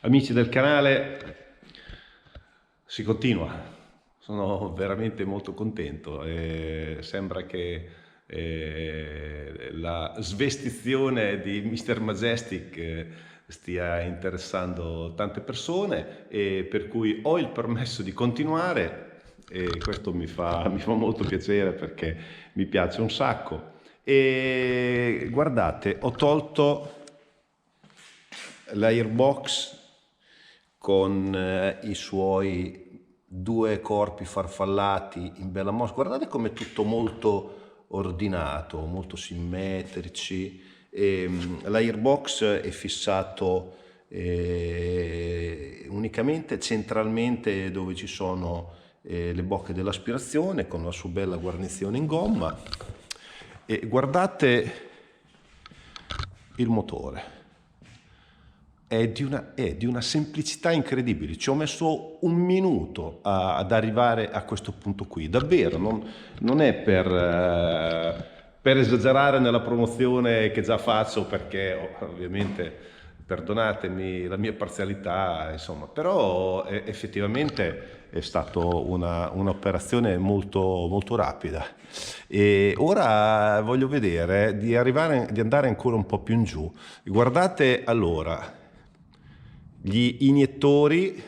Amici del canale, si continua. Sono veramente molto contento. Sembra che la svestizione di Mr. Majestic stia interessando tante persone, e per cui ho il permesso di continuare, e questo mi fa molto piacere perché mi piace un sacco. E guardate, ho tolto l'Airbox con i suoi due corpi farfallati in bella mostra. Guardate come è tutto molto ordinato, molto simmetrici. L'Airbox è fissato unicamente centralmente dove ci sono le bocche dell'aspirazione, con la sua bella guarnizione in gomma. E guardate il motore. È di una semplicità incredibile. Ci ho messo un minuto ad arrivare a questo punto qui. Davvero, non è per esagerare nella promozione che già faccio, perché ovviamente, perdonatemi la mia parzialità, insomma, però effettivamente è stata un'operazione molto, molto rapida. E ora voglio vedere di andare ancora un po' più in giù. Guardate allora gli iniettori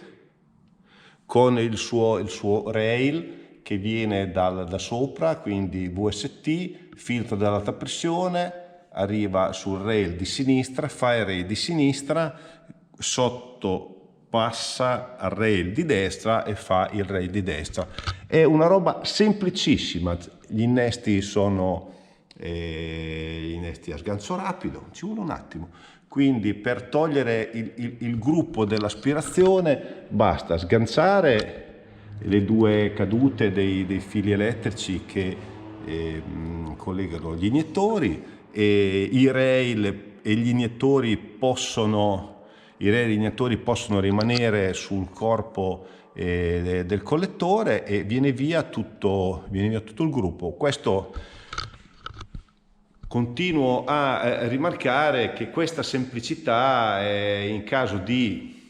con il suo rail che viene da sopra, quindi VST, filtro dell'alta pressione, arriva sul rail di sinistra, fa il rail di sinistra, sotto passa al rail di destra e fa il rail di destra. È una roba semplicissima. Gli innesti sono gli innesti a sgancio rapido, ci vuole un attimo. Quindi per togliere il gruppo dell'aspirazione basta sganciare le due cadute dei fili elettrici che collegano gli iniettori, e i rail e gli iniettori possono rimanere sul corpo del collettore, e viene via tutto il gruppo. Questo continuo a rimarcare che questa semplicità, in caso di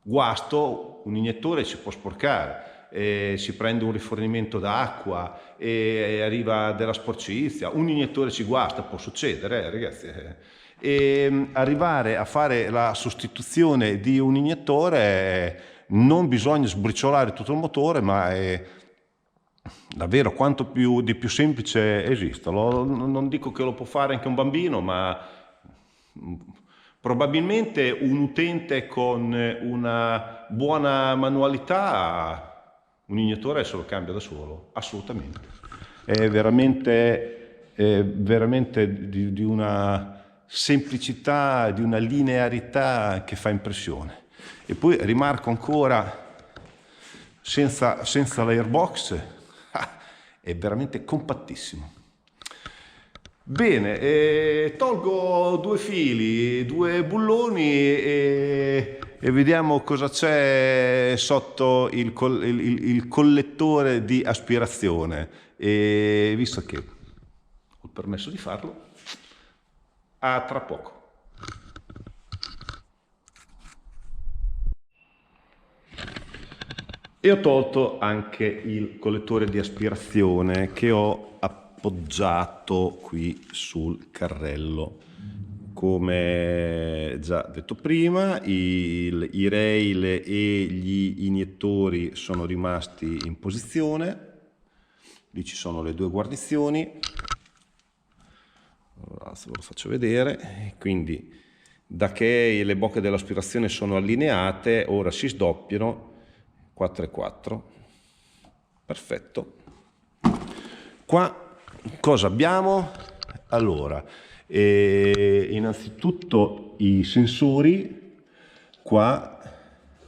guasto, un iniettore si può sporcare, si prende un rifornimento d'acqua e arriva della sporcizia, un iniettore si guasta, può succedere, ragazzi. E arrivare a fare la sostituzione di un iniettore, non bisogna sbriciolare tutto il motore, ma è davvero quanto di più semplice esista. Non dico che lo può fare anche un bambino, ma probabilmente un utente con una buona manualità un iniettore se lo cambia da solo, assolutamente. È veramente di una semplicità, di una linearità che fa impressione. E poi rimarco ancora, senza l'airbox, è veramente compattissimo. Bene, tolgo due fili, due bulloni e vediamo cosa c'è sotto il collettore di aspirazione. E visto che ho il permesso di farlo, a tra poco. E ho tolto anche il collettore di aspirazione che ho appoggiato qui sul carrello. Come già detto prima, i rail e gli iniettori sono rimasti in posizione. Lì ci sono le due guarnizioni. Adesso ve lo faccio vedere. Quindi, da che le bocche dell'aspirazione sono allineate, ora si sdoppiano. 4 e 4, perfetto. Qua cosa abbiamo? Allora, innanzitutto i sensori. Qua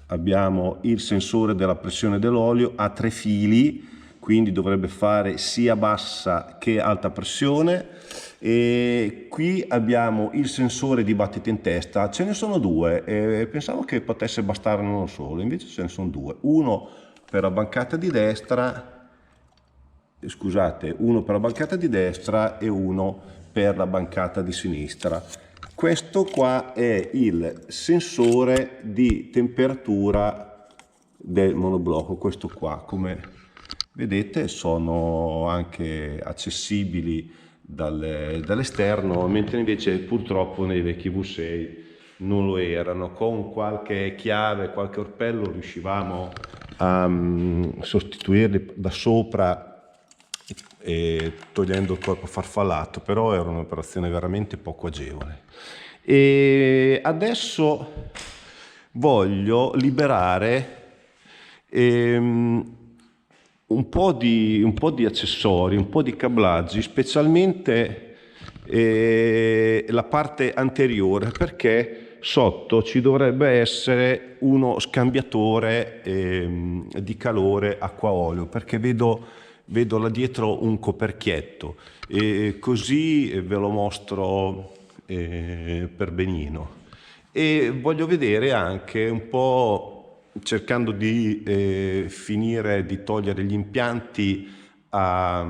abbiamo il sensore della pressione dell'olio a 3 fili, quindi dovrebbe fare sia bassa che alta pressione. E qui abbiamo il sensore di battito in testa. Ce ne sono due, pensavo che potesse bastare uno solo, invece ce ne sono due, uno per la bancata di destra, scusate, uno per la bancata di destra e uno per la bancata di sinistra. Questo qua è il sensore di temperatura del monoblocco. Questo qua, come vedete, sono anche accessibili dall'esterno, mentre invece purtroppo nei vecchi V6 non lo erano. Con qualche chiave, qualche orpello riuscivamo a sostituirli da sopra e togliendo il corpo farfallato, però era un'operazione veramente poco agevole. E adesso voglio liberare un po' di accessori, un po' di cablaggi, specialmente la parte anteriore, perché sotto ci dovrebbe essere uno scambiatore di calore acqua-olio, perché vedo là dietro un coperchietto, e così ve lo mostro per benino. E voglio vedere anche un po', cercando di finire di togliere gli impianti a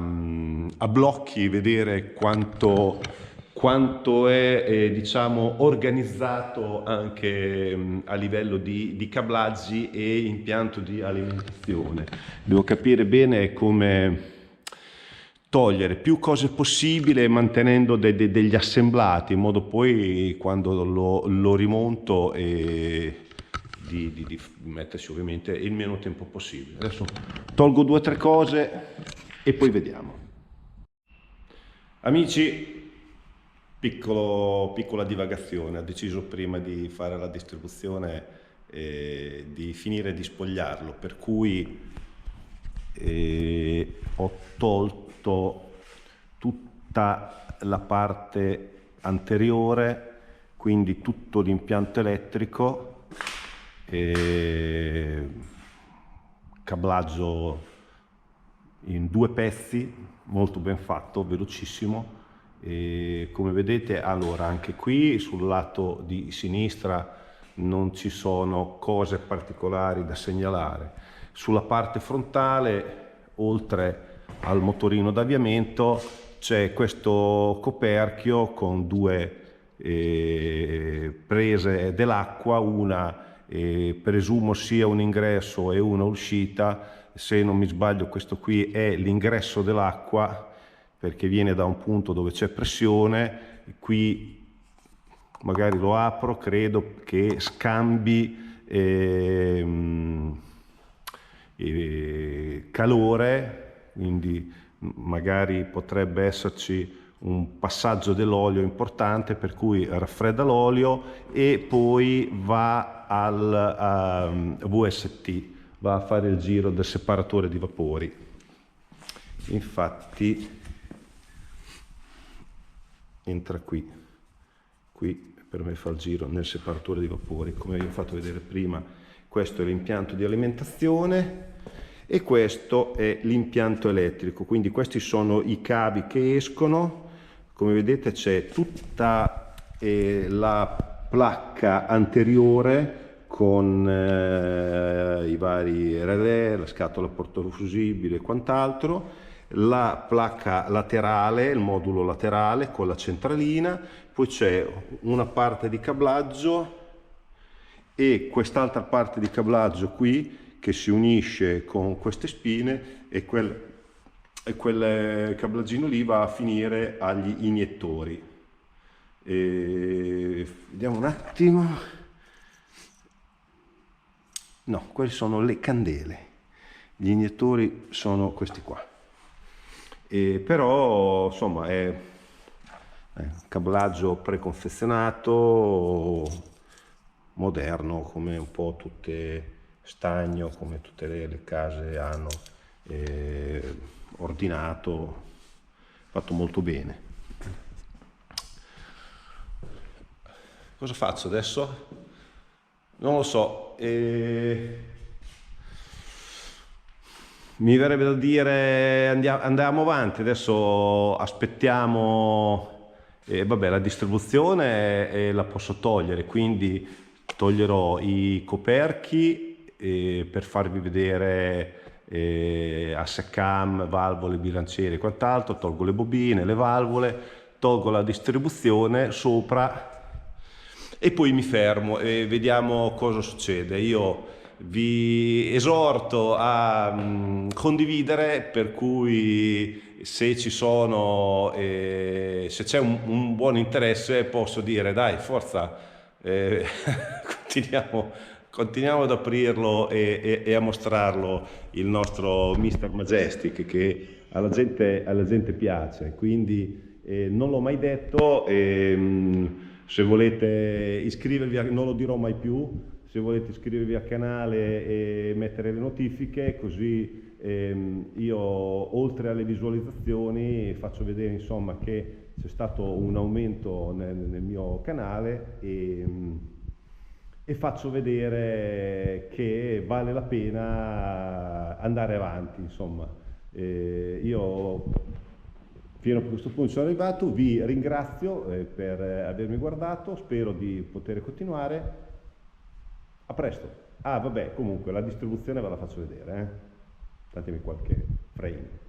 blocchi, vedere quanto è diciamo organizzato anche a livello di cablaggi e impianto di alimentazione. Devo capire bene come togliere più cose possibile mantenendo degli assemblati, in modo poi quando lo rimonto di metterci ovviamente il meno tempo possibile. Adesso tolgo 2 o 3 cose e poi vediamo. Amici, piccola divagazione. Ho deciso prima di fare la distribuzione di finire di spogliarlo, per cui ho tolto tutta la parte anteriore, quindi tutto l'impianto elettrico, cablaggio in 2 pezzi, molto ben fatto, velocissimo. E come vedete, allora anche qui sul lato di sinistra non ci sono cose particolari da segnalare. Sulla parte frontale, oltre al motorino d'avviamento, c'è questo coperchio con 2 prese dell'acqua, una presumo sia un ingresso e una uscita. Se non mi sbaglio, questo qui è l'ingresso dell'acqua, perché viene da un punto dove c'è pressione. Qui magari lo apro, credo che scambi calore, quindi magari potrebbe esserci un passaggio dell'olio importante, per cui raffredda l'olio e poi va al VST, va a fare il giro del separatore di vapori. Infatti entra qui per me fa il giro nel separatore di vapori. Come vi ho fatto vedere prima, questo è l'impianto di alimentazione e questo è l'impianto elettrico, quindi questi sono i cavi che escono. Come vedete c'è tutta la placca anteriore con i vari relè, la scatola portafusibile e quant'altro, la placca laterale, il modulo laterale con la centralina, poi c'è una parte di cablaggio e quest'altra parte di cablaggio qui che si unisce con queste spine, e quel cablaggino lì va a finire agli iniettori. Vediamo un attimo. No, quelle sono le candele, gli iniettori sono questi qua. Però insomma è un cablaggio preconfezionato, moderno, come un po' tutte stagno, come tutte le case hanno, ordinato, fatto molto bene. Cosa faccio adesso? Non lo so. Mi verrebbe da dire andiamo avanti, adesso aspettiamo. Vabbè, la distribuzione la posso togliere, quindi toglierò i coperchi per farvi vedere asse cam, valvole, bilanciere e quant'altro. Tolgo le bobine, le valvole, tolgo la distribuzione sopra e poi mi fermo e vediamo cosa succede. Io vi esorto a condividere, per cui se ci sono, se c'è un buon interesse, posso dire dai, forza, eh, continuiamo, continuiamo ad aprirlo e a mostrarlo, il nostro Mr. Majestic, che alla gente piace. Quindi non l'ho mai detto, se volete iscrivervi, non lo dirò mai più, se volete iscrivervi al canale e mettere le notifiche, così io oltre alle visualizzazioni faccio vedere insomma che c'è stato un aumento nel mio canale e faccio vedere che vale la pena andare avanti, insomma. Io fino a questo punto sono arrivato, vi ringrazio per avermi guardato, spero di poter continuare. A presto. Ah, vabbè, comunque la distribuzione ve la faccio vedere, Datemi qualche frame.